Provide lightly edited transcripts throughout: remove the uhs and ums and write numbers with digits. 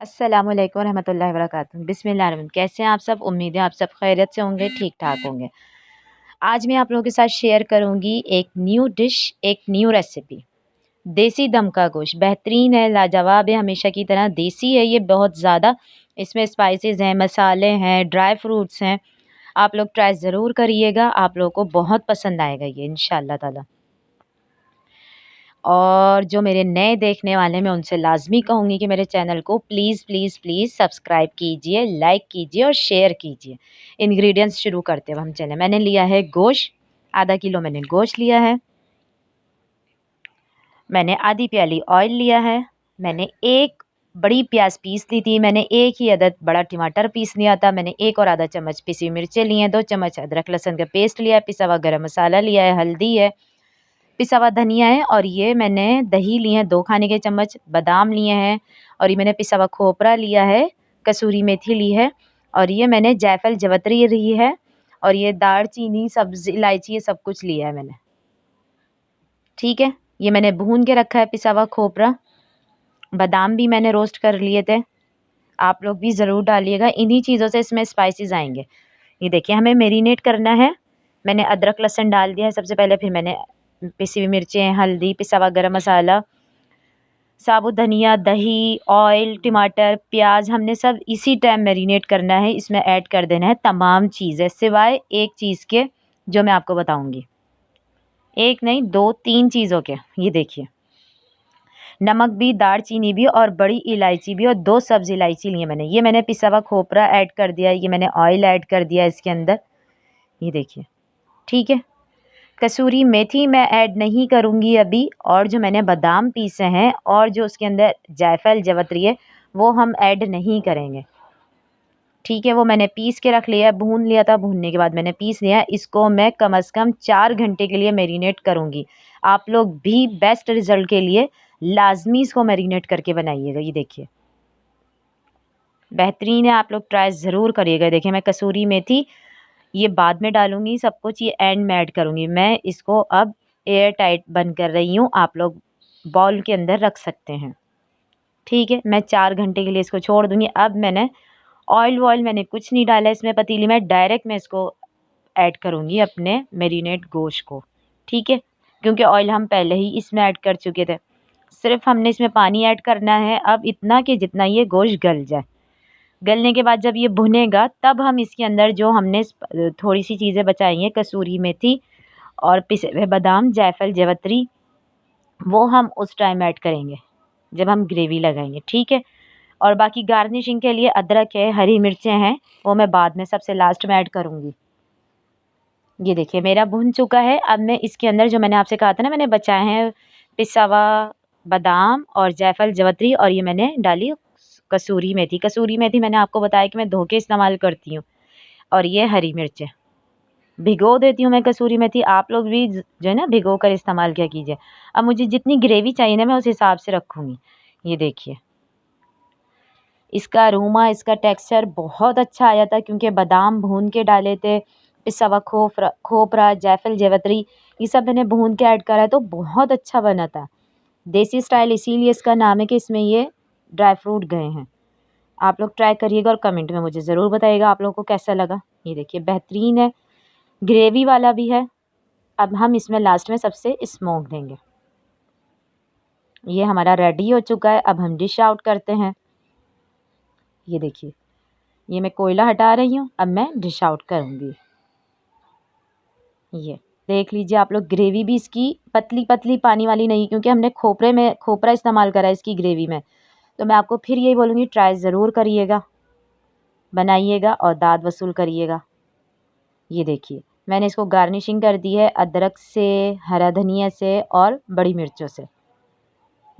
अस्सलामुअलैकुम रहमतुल्लाहि व बरकातुहू। बिस्मिल्लाहिर्रहमानिर्रहीम। कैसे हैं आप सब? उम्मीद है आप सब खैरियत से होंगे, ठीक-ठाक होंगे। आज मैं आप लोगों के साथ शेयर करूँगी एक न्यू डिश, एक न्यू रेसिपी। देसी दम का गोश्त बेहतरीन है, लाजवाब है, हमेशा की तरह देसी है ये बहुत ज़्यादा। इसमें स्पाइसेस हैं, मसाले हैं, ड्राई फ्रूट्स हैं। आप लोग ट्राई ज़रूर करिएगा, आप लोगों को बहुत पसंद आएगा ये इंशाअल्लाह ताला। और जो मेरे नए देखने वाले हैं मैं उनसे लाज़मी कहूँगी कि मेरे चैनल को प्लीज़ प्लीज़ प्लीज़ सब्सक्राइब कीजिए, लाइक कीजिए और शेयर कीजिए। इंग्रेडिएंट्स शुरू करते हैं हम चलें। मैंने लिया है गोश्त, आधा किलो मैंने गोश्त लिया है। मैंने आधी प्याली ऑयल लिया है। मैंने एक बड़ी प्याज पीस ली थी। मैंने एक ही अदद बड़ा टमाटर पीस लिया था। मैंने एक और आधा चम्मच पिसी मिर्चें ली हैं। 2 चम्मच अदरक लहसुन का पेस्ट लिया है। पिसा हुआ गरम मसाला लिया है, हल्दी है, पिसा हुआ धनिया है और ये मैंने दही लिए हैं 2 खाने के चम्मच, बादाम लिए हैं और ये मैंने पिसा हुआ खोपरा लिया है, कसूरी मेथी ली है और ये मैंने जायफल जवतरी ली है और ये दालचीनी, सब्ज़ इलायची ये सब कुछ लिया है मैंने। ठीक है, ये मैंने भून के रखा है पिसा हुआ खोपरा। बादाम भी मैंने रोस्ट कर लिए थे। आप लोग भी ज़रूर डालिएगा, इन्हीं चीज़ों से इसमें स्पाइसेस आएँगे। ये देखिए हमें मैरिनेट करना है। मैंने अदरक लहसुन डाल दिया है सबसे पहले, फिर मैंने पिसी हुई मिर्चें, हल्दी, पिसा हुआ गरम मसाला, साबुत धनिया, दही, ऑयल, टमाटर, प्याज हमने सब इसी टाइम मैरिनेट करना है। इसमें ऐड कर देना है तमाम चीज़ें सिवाय एक चीज़ के जो मैं आपको बताऊँगी। एक नहीं 2-3 चीज़ों के। ये देखिए नमक भी, दालचीनी भी और बड़ी इलायची भी और 2 सब्ज़ इलायची ली है मैंने। ये मैंने पिसा हुआ खोपरा ऐड कर दिया, ये मैंने ऑयल ऐड कर दिया इसके अंदर। ये देखिए, ठीक है। कसूरी मेथी मैं ऐड नहीं करूँगी अभी और जो मैंने बादाम पीसे हैं और जो उसके अंदर जायफल जवतरी है वो हम ऐड नहीं करेंगे। ठीक है, वो मैंने पीस के रख लिया है, भून लिया था, भूनने के बाद मैंने पीस लिया है। इसको मैं कम से कम 4 घंटे के लिए मैरिनेट करूँगी। आप लोग भी बेस्ट रिज़ल्ट के लिए लाज़मी इसको मैरिनेट करके बनाइएगा। ये देखिए, बेहतरीन है, आप लोग ट्राई ज़रूर करिएगा। देखिए मैं कसूरी मेथी ये बाद में डालूँगी, सब कुछ ये एंड में ऐड करूँगी। मैं इसको अब एयर टाइट बंद कर रही हूँ, आप लोग बाउल के अंदर रख सकते हैं। ठीक है, मैं 4 घंटे के लिए इसको छोड़ दूँगी। अब मैंने ऑयल मैंने कुछ नहीं डाला इसमें पतीली में, डायरेक्ट मैं इसको ऐड करूँगी अपने मैरिनेट गोश्त को। ठीक है, क्योंकि ऑयल हम पहले ही इसमें ऐड कर चुके थे। सिर्फ हमने इसमें पानी ऐड करना है अब इतना कि जितना ये गोश्त गल जाए। गलने के बाद जब ये भुनेगा तब हम इसके अंदर जो हमने थोड़ी सी चीज़ें बचाई हैं, कसूरी मेथी और पिसे हुए बादाम, जायफल, जवतरी, वो हम उस टाइम ऐड करेंगे जब हम ग्रेवी लगाएंगे। ठीक है, और बाकी गार्निशिंग के लिए अदरक है, हरी मिर्चें हैं, वो मैं बाद में सबसे लास्ट में ऐड करूँगी। ये देखिए मेरा भुन चुका है। अब मैं इसके अंदर जो मैंने आपसे कहा था ना मैंने बचाए हैं पिसा हुआ बादाम और जायफल जवतरी और ये मैंने डाली कसूरी मेथी। कसूरी मेथी मैंने आपको बताया कि मैं धो के इस्तेमाल करती हूँ और ये हरी मिर्चें भिगो देती हूँ मैं कसूरी मेथी। आप लोग भी जो है ना भिगो कर इस्तेमाल किया कीजिए। अब मुझे जितनी ग्रेवी चाहिए ना मैं उस हिसाब से रखूँगी। ये देखिए इसका अरोमा, इसका टेक्सचर बहुत अच्छा आया था क्योंकि बादाम भून के डाले थे, पिसा हुआ खोपरा, जायफल, जावित्री ये सब मैंने भून के ऐड करा है तो बहुत अच्छा बना था। देसी स्टाइल इसीलिए इसका नाम है कि इसमें ये ड्राई फ्रूट गए हैं। आप लोग ट्राई करिएगा और कमेंट में मुझे ज़रूर बताइएगा आप लोगों को कैसा लगा। ये देखिए बेहतरीन है, ग्रेवी वाला भी है। अब हम इसमें लास्ट में सबसे स्मोक देंगे। ये हमारा रेडी हो चुका है, अब हम डिश आउट करते हैं। ये देखिए ये मैं कोयला हटा रही हूँ, अब मैं डिश आउट करूँगी। ये देख लीजिए आप लोग, ग्रेवी भी इसकी पतली पतली पानी वाली नहीं क्योंकि हमने खोपरा इस्तेमाल करा है इसकी ग्रेवी में। तो मैं आपको फिर यही बोलूँगी ट्राई ज़रूर करिएगा, बनाइएगा और दाद वसूल करिएगा। ये देखिए मैंने इसको गार्निशिंग कर दी है अदरक से, हरा धनिया से और बड़ी मिर्चों से।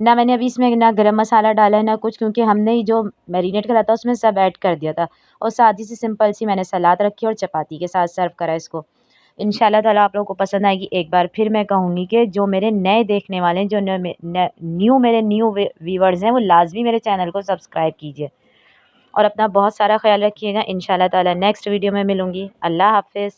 ना मैंने अभी इसमें ना गरम मसाला डाला है ना कुछ, क्योंकि हमने ही जो मैरिनेट करा था उसमें सब ऐड कर दिया था। और सादी सी सिंपल सी मैंने सलाद रखी और चपाती के साथ सर्व करा इसको। इंशाल्लाह ताला आप लोगों को पसंद आएगी। एक बार फिर मैं कहूँगी कि जो मेरे नए देखने वाले हैं, जो मेरे न्यू व्यूवर्स हैं, वो लाजमी मेरे चैनल को सब्सक्राइब कीजिए और अपना बहुत सारा ख्याल रखिएगा। इंशाल्लाह ताला नेक्स्ट वीडियो में मिलूँगी। अल्लाह हाफ़िज़।